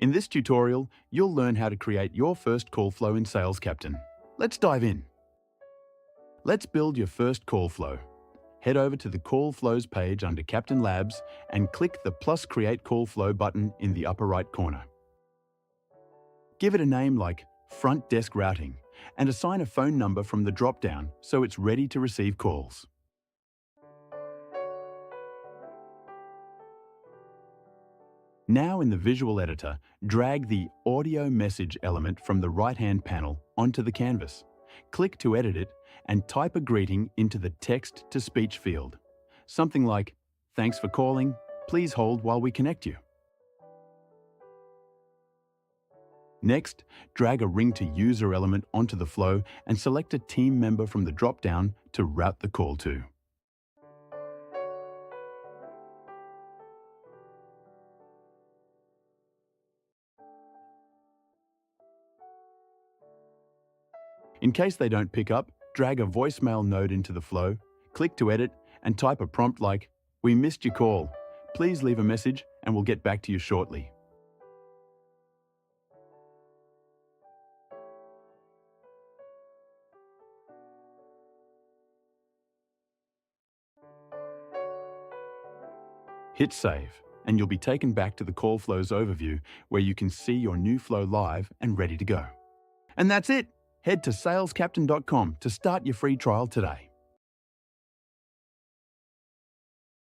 In this tutorial, you'll learn how to create your first call flow in SalesCaptain. Let's dive in. Let's build your first call flow. Head over to the Call Flows page under Captain Labs and click the plus Create Call Flow button in the upper right corner. Give it a name like Front Desk Routing and assign a phone number from the drop-down so it's ready to receive calls. Now in the visual editor, drag the audio message element from the right-hand panel onto the canvas. Click to edit it and type a greeting into the text-to-speech field. Something like, "Thanks for calling, please hold while we connect you." Next, drag a Ring to User element onto the flow and select a team member from the drop-down to route the call to. In case they don't pick up, drag a voicemail node into the flow, click to edit, and type a prompt like, "We missed your call. Please leave a message and we'll get back to you shortly." Hit save, and you'll be taken back to the Call Flows overview where you can see your new flow live and ready to go. And that's it! Head to salescaptain.com to start your free trial today.